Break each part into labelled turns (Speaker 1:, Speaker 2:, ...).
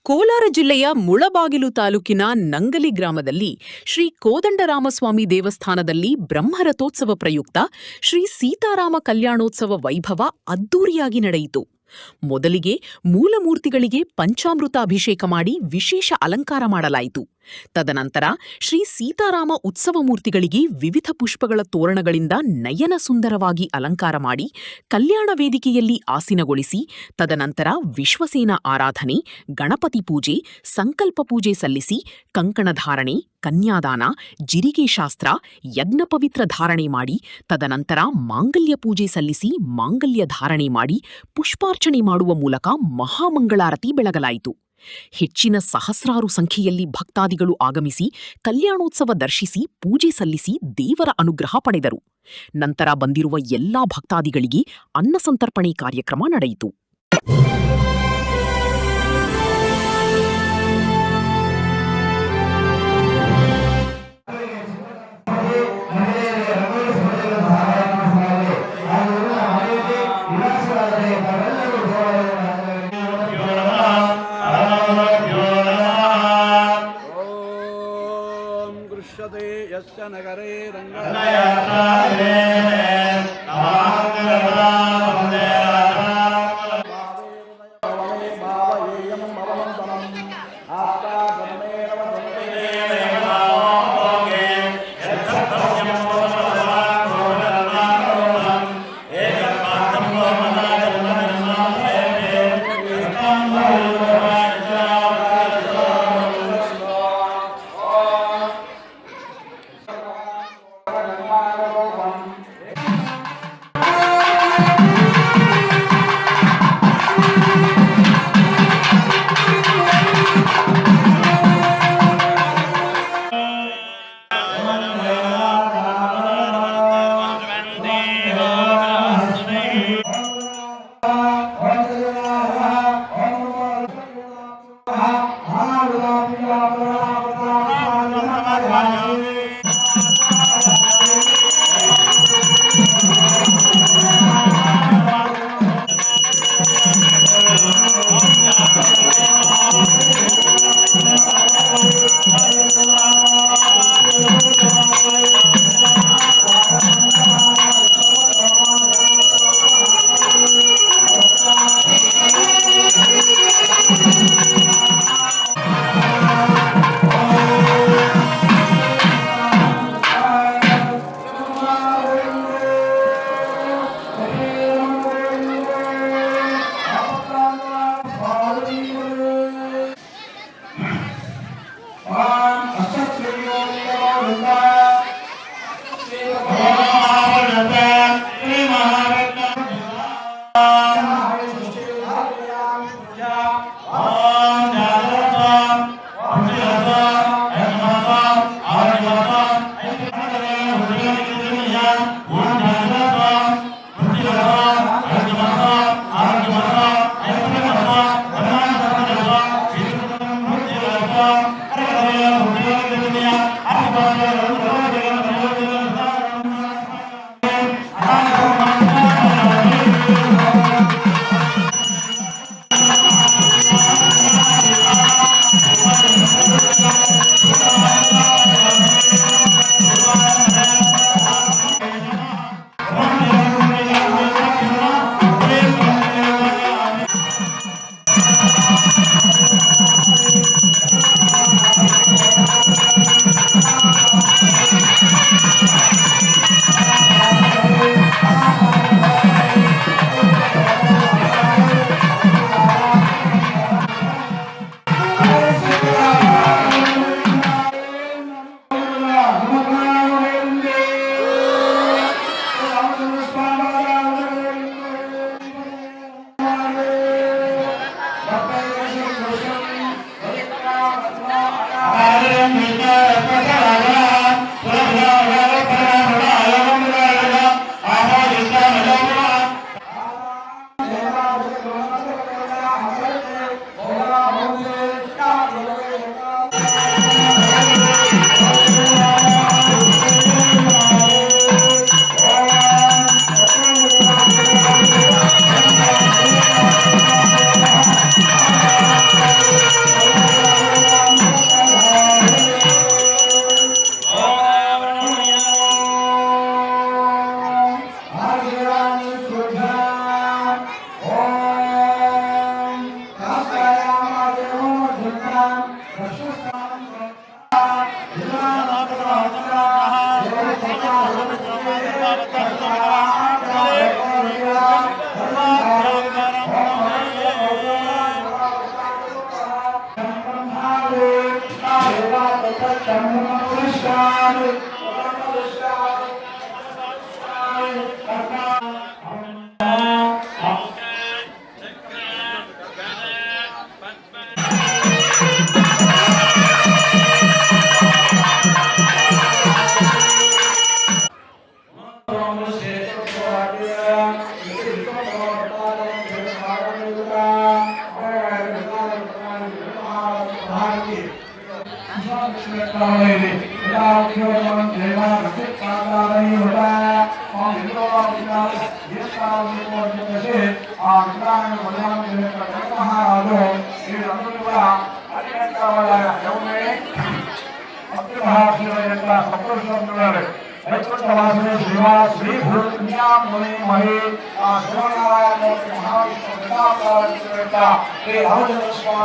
Speaker 1: ಕೋಲಾರ ಜಿಲ್ಲೆಯ ಮುಳಬಾಗಿಲು ತಾಲೂಕಿನ ನಂಗಲಿ ಗ್ರಾಮದಲ್ಲಿ ಶ್ರೀ ಕೋದಂಡರಾಮಸ್ವಾಮಿ ದೇವಸ್ಥಾನದಲ್ಲಿ ಬ್ರಹ್ಮರಥೋತ್ಸವ ಪ್ರಯುಕ್ತ ಶ್ರೀ ಸೀತಾರಾಮ ಕಲ್ಯಾಣೋತ್ಸವ ವೈಭವ ಅದ್ದೂರಿಯಾಗಿ ನಡೆಯಿತು. ಮೊದಲಿಗೆ ಮೂಲಮೂರ್ತಿಗಳಿಗೆ ಪಂಚಾಮೃತ ಅಭಿಷೇಕ ಮಾಡಿ ವಿಶೇಷ ಅಲಂಕಾರ ಮಾಡಲಾಯಿತು. ತದನಂತರ ಶ್ರೀ ಸೀತಾರಾಮ ಉತ್ಸವ ಮೂರ್ತಿಗಳಿಗೆ ವಿವಿಧ ಪುಷ್ಪಗಳ ತೋರಣಗಳಿಂದ ನಯನ ಸುಂದರವಾಗಿ ಅಲಂಕಾರ ಮಾಡಿ ಕಲ್ಯಾಣ ವೇದಿಕೆಯಲ್ಲಿ ಆಸೀನಗೊಳಿಸಿ ತದನಂತರ ವಿಶ್ವಸೇನ ಆರಾಧನೆ, ಗಣಪತಿ ಪೂಜೆ, ಸಂಕಲ್ಪ ಪೂಜೆ ಸಲ್ಲಿಸಿ ಕಂಕಣ ಧಾರಣೆ, ಕನ್ಯಾದಾನ, ಜಿರಿಗೆ ಶಾಸ್ತ್ರ, ಯಜ್ಞ ಪವಿತ್ರ ಧಾರಣೆ ಮಾಡಿ ತದನಂತರ ಮಾಂಗಲ್ಯ ಪೂಜೆ ಸಲ್ಲಿಸಿ ಮಾಂಗಲ್ಯ ಧಾರಣೆ ಮಾಡಿ ಪುಷ್ಪಾರ್ಚನೆ ಮಾಡುವ ಮೂಲಕ ಮಹಾಮಂಗಳಾರತಿ ಬೆಳಗಲಾಯಿತು. ಹೆಚ್ಚಿನ ಸಹಸ್ರಾರು ಸಂಖ್ಯೆಯಲ್ಲಿ ಭಕ್ತಾದಿಗಳು ಆಗಮಿಸಿ ಕಲ್ಯಾಣೋತ್ಸವ ದರ್ಶಿಸಿ ಪೂಜೆ ಸಲ್ಲಿಸಿ ದೇವರ ಅನುಗ್ರಹ ಪಡೆದರು. ನಂತರ ಬಂದಿರುವ ಎಲ್ಲಾ ಭಕ್ತಾದಿಗಳಿಗೆ ಅನ್ನಸಂತರ್ಪಣೆ ಕಾರ್ಯಕ್ರಮ ನಡೆಯಿತು.
Speaker 2: ಯಸ್ಯ ನಗರೇ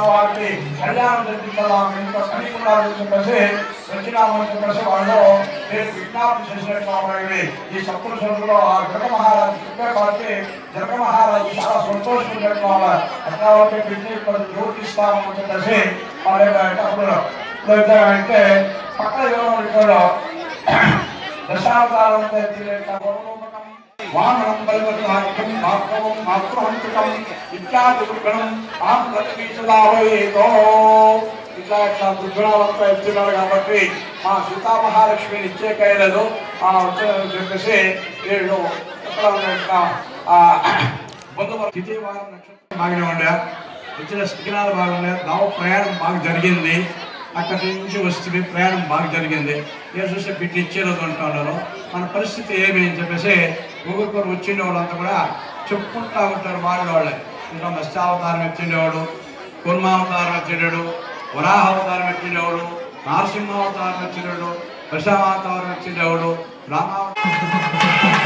Speaker 3: వారికి కళ్యాణం జరిపించాలని ఎంతో కనిపించాలని చెప్పేసి వచ్చినామని చెప్పేసి వాళ్ళు విజ్ఞాపన చేసినటువంటి ఈ సప్తృషులలో ఆ జగ మహారాజు చెప్పే వారికి జగ మహారాజు చాలా సంతోషం అట్లాంటి బిడ్డ జ్యోతిస్తామని చెప్పేసి వాళ్ళ అప్పుడు అంటే పక్కన ఎవరు దశావతారం వామనం బలవతాకం మాత్రం మాతృహంతకం ఇత్యాది గుణం ఆంధ్రవీసదావయేతో ఇట్లా ఇట్లా దుర్గుణాలంతా ఇస్తున్నారు కాబట్టి మా సీతా మహాలక్ష్మిని ఇచ్చే కయ్యలేదు వచ్చేదని చెప్పేసి వీళ్ళు స్థితి వారం నక్షత్రం బాగానే ఉండే వచ్చిన స్థితినాలు బాగుండే నవ ప్రయాణం బాగా జరిగింది అక్కడి నుంచి వస్తుంది ప్రయాణం బాగా జరిగింది ఏ చూస్తే బిడ్డ ఇచ్చేది అంటున్నారు మన పరిస్థితి ఏమి అని చెప్పేసి ఒక్కొక్కరు వచ్చిండే వాళ్ళంతా కూడా చెప్పుకుంటూ ఉంటారు వాళ్ళే ఇంకా మత్స్యావతారం ఎత్తిండేవాడు కుర్మావతారం ఎత్తిండాడు వరాహావతారం ఎత్తిండేవాడు నరసింహావతారం ఎత్తిండాడు దశావతారం ఎత్తిండేవాడు రామావతారం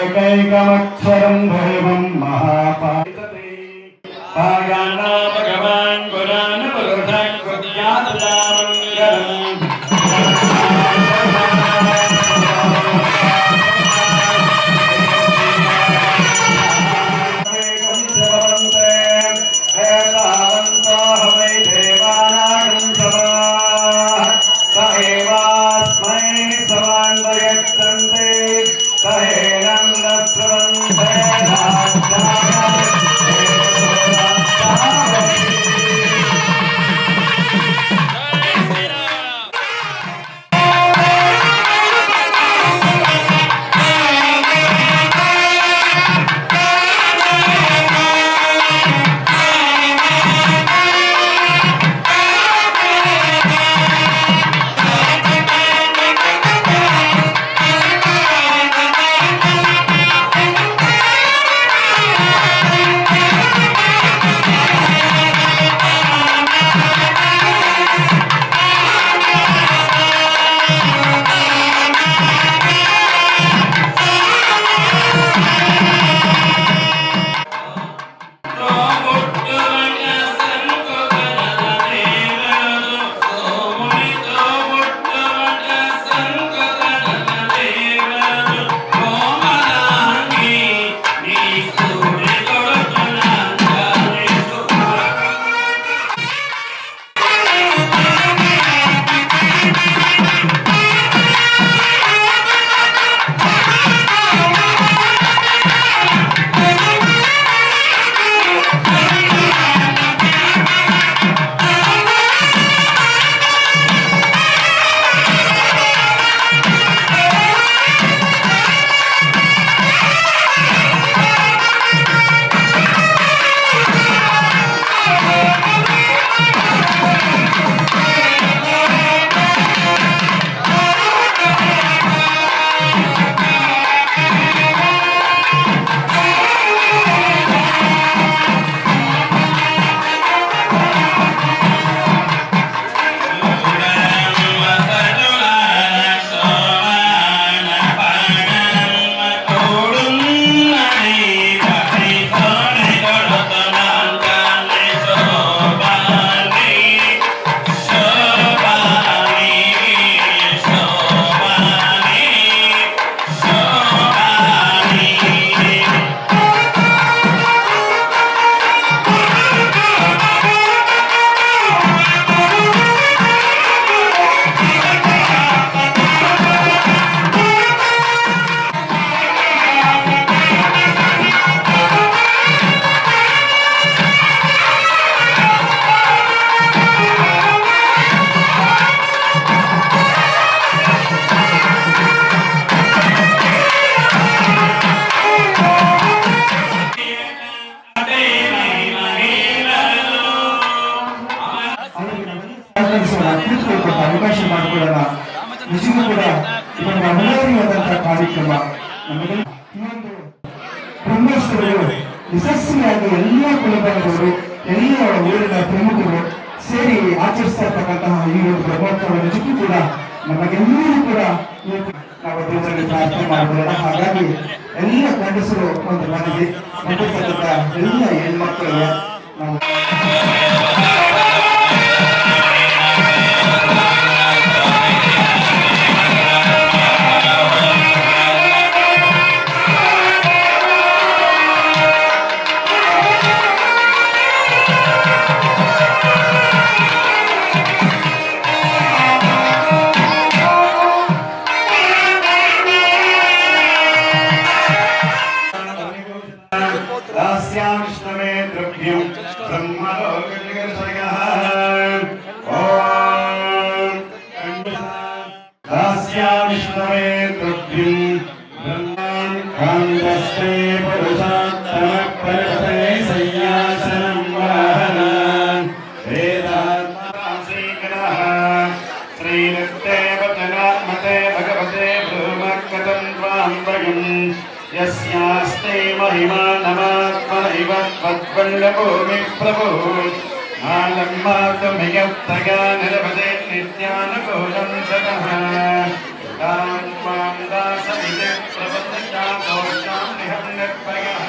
Speaker 4: एकैकमक्षरं दैवं महापायते पायाना भगवान् पुराण पुरुषं कुर्यात् ಅವಕಾಶ ಮಾಡಿಕೊಡೋಣ. ನಿಜಕ್ಕೂ ಕೂಡ ಇದೊಂದು ಅಮೂಲ್ಯವಾದಂತಹ ಕಾರ್ಯಕ್ರಮ. ನಮಗೆ ಈ ಒಂದು ಬ್ರಹ್ಮೋತ್ಸವಗಳು ಯಶಸ್ವಿಯಾಗಿ ಎಲ್ಲ ಕುಲದವರು ಎಲ್ಲ ಊರಿನ ಪ್ರಮುಖರು ಸೇರಿ ಆಚರಿಸ್ತಾ ಇರ್ತಕ್ಕಂತಹ ಈ ಒಂದು ಬ್ರಹ್ಮೋತ್ಸವ ನಿಜಕ್ಕೂ ಕೂಡ ನಮಗೆಲ್ಲರೂ ಕೂಡ ನಾವು ದೇವರಲ್ಲಿ ಪ್ರಾರ್ಥನೆ ಮಾಡಿಕೊಳ್ಳೋಣ. ಹಾಗಾಗಿ ಎಲ್ಲ ಗಂಡಸರು ಒಂದು ಮನೆಗೆ ಮಟ್ಟಿರ್ತಕ್ಕಂಥ ಎಲ್ಲ ಹೆಣ್ಮಕ್ಕಳಿಗೆ ನಾವು दास्यामिष्टमे द्रव्यं ब्रह्मलोकजगत्सर्गः दास्या विष्णवे तुभ्यं ब्रह्मान् कान्तस्ते पुरुषोत्तमपरते सय्यासनं वाहनान् वेदात्मासीकरः श्रीनित्यवचनात्मते भगवते ब्रह्मकतं त्वां भगम् यस्यास्ते महिमा नमात्मनैव त्वद्वल्लभूमिप्रभुः आलम्बातमियत्तगा निरवदे नित्यानुकूलं सतः तां त्वां दासमिति प्रबन्धचातोषां निहं निर्भयः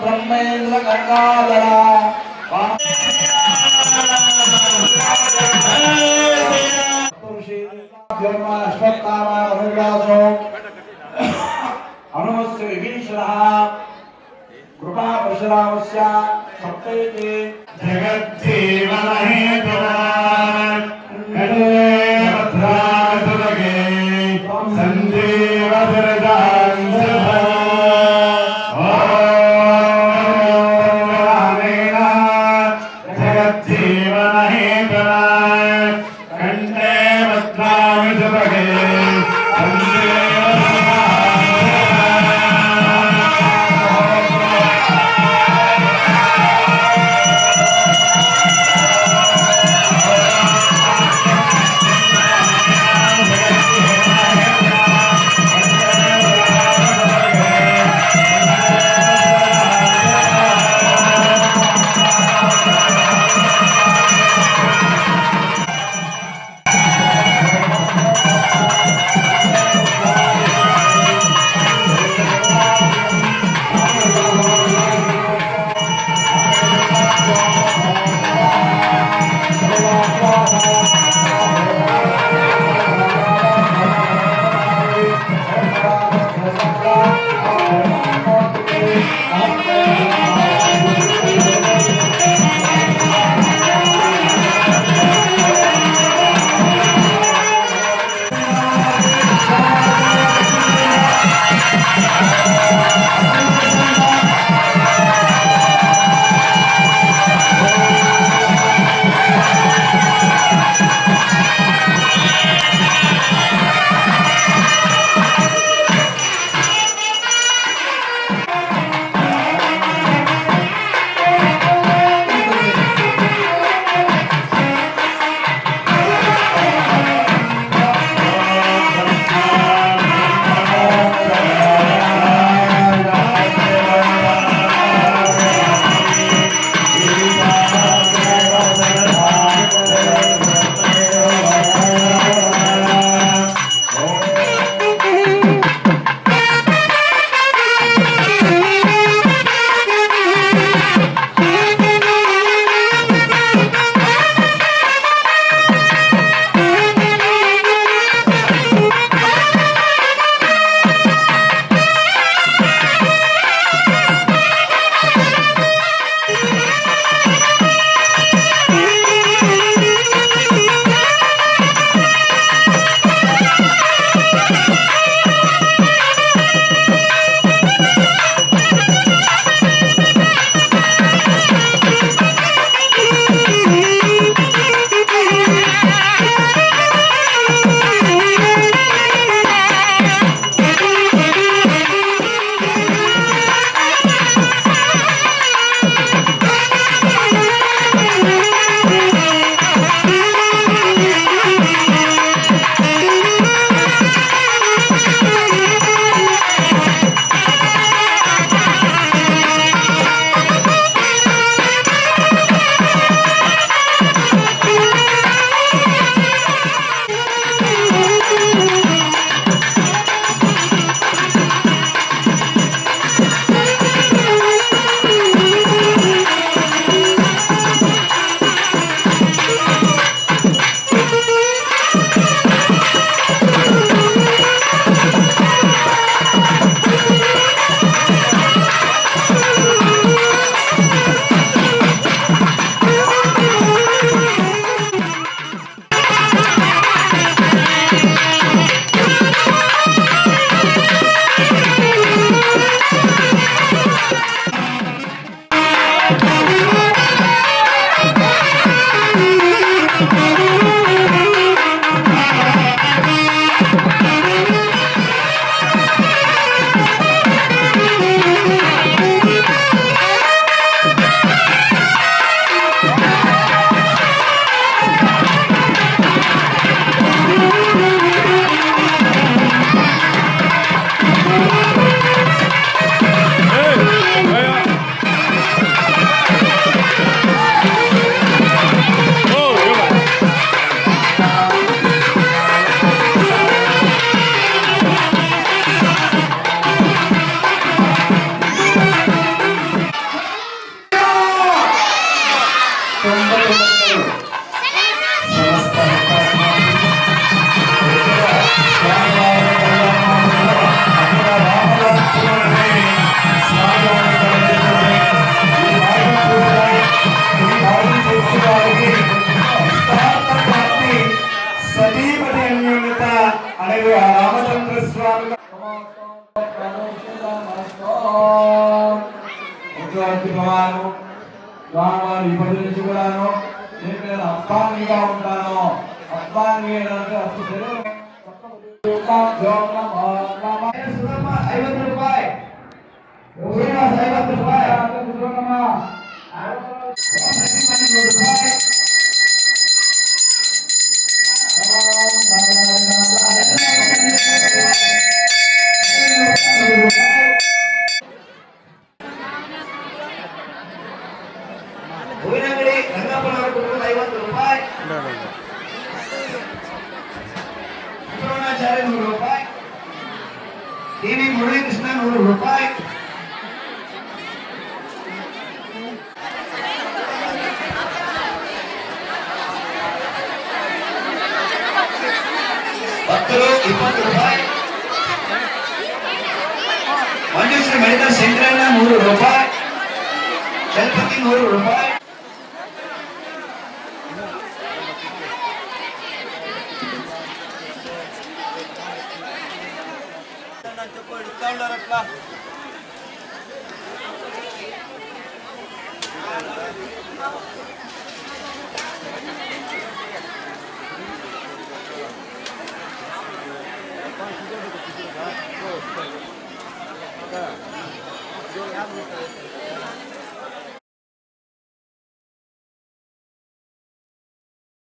Speaker 2: ब्रह्मेन्द्र गंगाधरा
Speaker 3: हनुमस्य विभीषणः कृपा परशुरामस्य सप्तैते
Speaker 4: जगज्जीवनहेतुना भद्रासुरगे सञ्जीवसरदांसः जगज्जीवनहेतुना कण्ठे भद्रासुरगे
Speaker 2: ರಾಮಚಂದ್ರ ಸ್ವಾಮಿ భగవాను స్వామివారు ఈ పది నుంచి కూడాను నేను అప్పానిగా ఉంటాను. అప్పాని అంటే అప్పు
Speaker 4: ಹೂವಿನಂಗಡಿ ರಂಗಪ್ಪನವರ ಕುಟುಂಬದ 50 ರೂಪಾಯಿ, ಸುಬ್ರಹ್ಮಣ್ಯಾಚಾರ್ಯ 100 ರೂಪಾಯಿ, ಟಿವಿ ಮುರಳೀಕೃಷ್ಣ 100 ರೂಪಾಯಿ, ಭಕ್ತರು 20 ರೂಪಾಯಿ, ಮಂಜುಶ್ರೀ ಮಣಿತ ಶಂಕರಣ್ಣ 100 ರೂಪಾಯಿ, ಚಲಪತಿ 100 ರೂಪಾಯಿ,